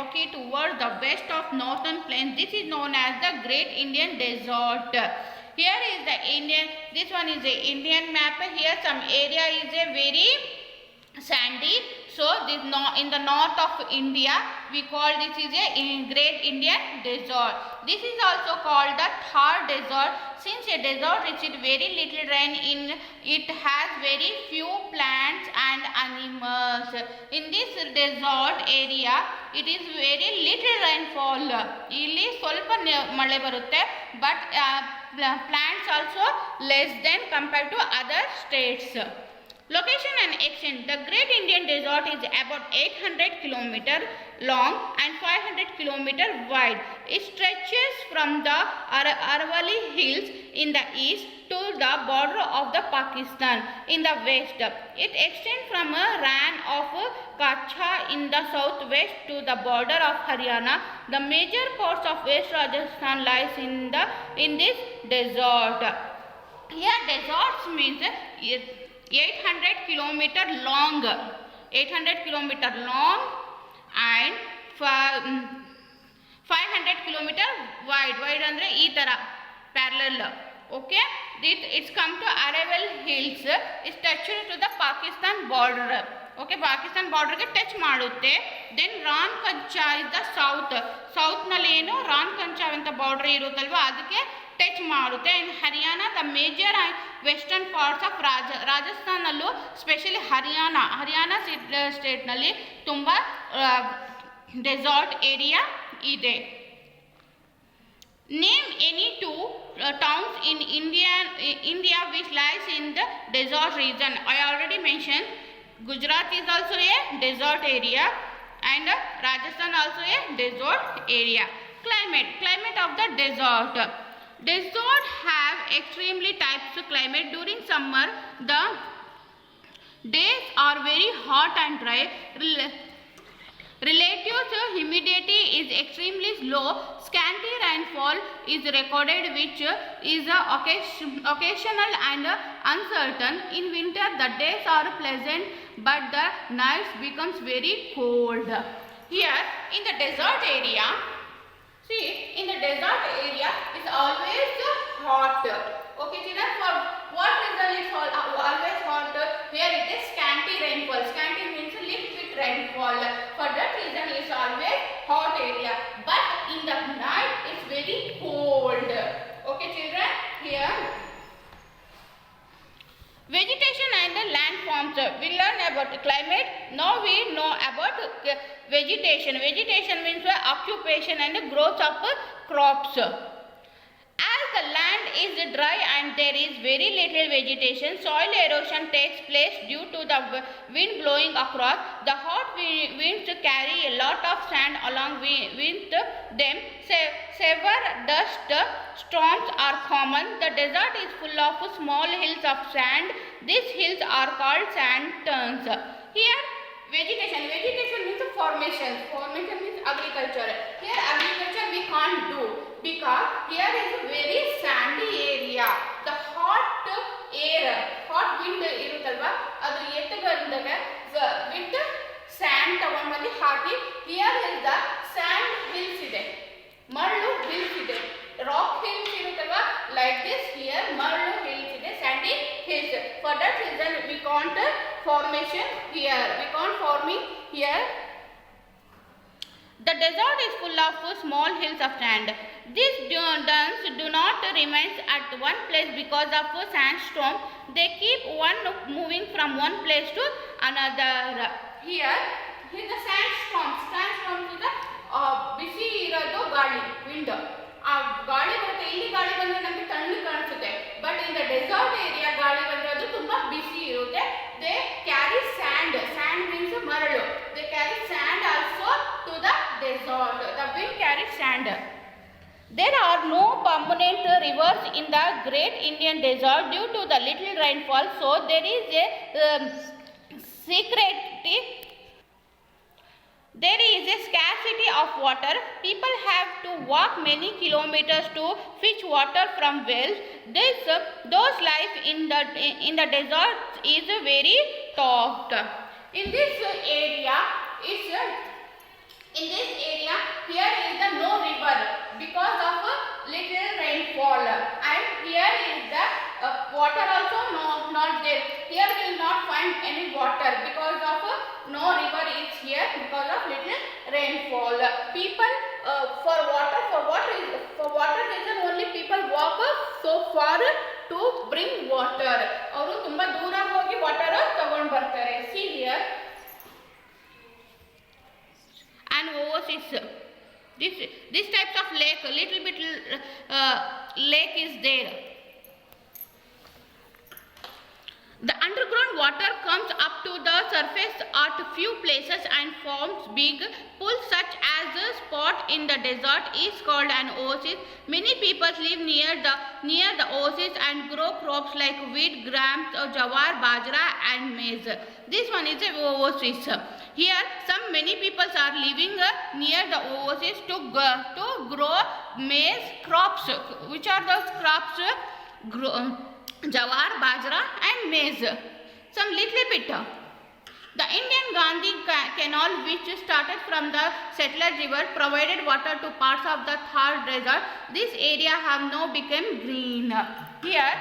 rocky towards the west of northern plains. This is known as the Great Indian Desert. Here is the Indian, this one is the Indian map. Here some area is a very sandy. So this in the north of India we call this is a Great Indian Desert. This is also called the Thar Desert. Since a desert receives very little rain, it has very few plants and animals. In this desert area it is very little rainfall. ಇಲ್ಲಿ ಸ್ವಲ್ಪ ಮಳೆ ಬರುತ್ತೆ, but plants also less than compared to other states. Location and extent. The Great Indian Desert is about 800 km long and 500 km wide. It stretches from the Aravalli Hills in the east to the border of the Pakistan in the west. It extends from a Rann of Kachha in the southwest to the border of Haryana. The major parts of West Rajasthan lies in this desert. Here deserts means 800 km long, 800 km long and 500 km wide. Wide andre ee tara parallel. Okay, it's come to Aravalli Hills. It's touched to the Pakistan border. Okay, Pakistan border ge touch ಮಾಡುತ್ತೆ. Then Rann Kancha is the south ನಲ್ಲಿ ಏನು ರಾನ್ ಕಂಚಾ ಅಂತ border ಇರುತ್ತಲ್ವಾ ಅದಕ್ಕೆ touch ಮಾಡುತ್ತೆ. In Haryana the major western parts of ರಾಜಸ್ಥಾನಲ್ಲೂ specially Haryana ಸ್ಟೇಟ್ನಲ್ಲಿ ತುಂಬ ಡೆಸಾರ್ಟ್ ಏರಿಯಾ ಇದೆ. Name any two towns in India which lies in the desert region. I already mentioned Gujarat is also a desert area and Rajasthan also a desert area. Climate of the desert. Desert have extremely types of climate. During summer the days are very hot and dry. Relative humidity is extremely low. Scanty rainfall is recorded, which is occasional and uncertain. In winter the days are pleasant but the nights becomes very cold. Here in the desert area, see, in the desert area is always hot. Okay children, for what reason it's always hot? Here it is scanty rainfall. Scanty means little rainfall. For that reason it's always hot area. But in the night it's very cold. Okay children, here vegetation and the landforms. We learn about climate. Now we know about vegetation. Vegetation means occupation and growth of crops. As the land is dry and there is very little vegetation, soil erosion takes place due to the wind blowing across. The hot winds carry a lot of sand along with them. Severe dust storms are common. The desert is full of small hills of sand. These hills are called sand dunes. Here vegetation means formation. Formation means agriculture. Here agriculture we can't do because here is a very sandy area. The hot air, hot wind irutalva adu ಎತ್ತಗಂದಾಗ with sand ತಗೊಂಡು ಬಂದು ಹಾಕಿ. Here is the sand hills ಇದೆ, ಮರಳು hills ಇದೆ, rock hills ಇರುತ್ತಲ್ವಾ like this. Here ಮರಳು hills ಇದೆ, sandy hills. For that reason we can't formation here, we can't forming here. The desert is full of small hills of sand. These dunes do not remain at one place because of sandstorm. They keep moving from one place to another. Here the sandstorms is the ಬಿಸಿ ಇರೋದು ಗಾಳಿ, wind. ಆ ಗಾಳಿ ಬರುತ್ತೆ, ಇಲ್ಲಿ ಗಾಳಿ ಬಂದ್ರೆ ನಮಗೆ ತಣ್ಣಗೆ ಕಾಣಿಸುತ್ತೆ. But in the desert area ಗಾಳಿ ಬಂದಿರೋದು ತುಂಬಾ ಬಿಸಿ ಇರುತ್ತೆ. They carry sand. Sand means ಮರಳು. They carry sand also to the desert. The wind carry sand. There are no permanent rivers in the Great Indian Desert due to the little rainfall. So there is a scarcity of water. People have to walk many kilometers to fetch water from wells. Those life in the desert is very tough. In this area is In this area, here is the no river because of little rainfall, and here is the water also not there. Here we will not find any water because of no river is here because of little rainfall. People for water reason only people walk so far to bring water. ಅವರು ತುಂಬಾ ದೂರ ಹೋಗಿ water ತಗೊಂಡು ಬರ್ತಾರೆ. See here. And oasis. This types of lake, little bit lake is there. The underground water comes up to the surface at few places and forms big pools. Such as the spot in the desert is called an oasis. Many people live near the oasis and grow crops like wheat, grams, jawar, bajra and maize. This one is a oasis. Here many people are living near the oasis to grow maize crops. Which are those crops? Jawar, bajra and maize. Some little bit. The Indian Gandhi Canal, which started from the Setluj River, provided water to parts of the Thar desert. This area have now become green. Here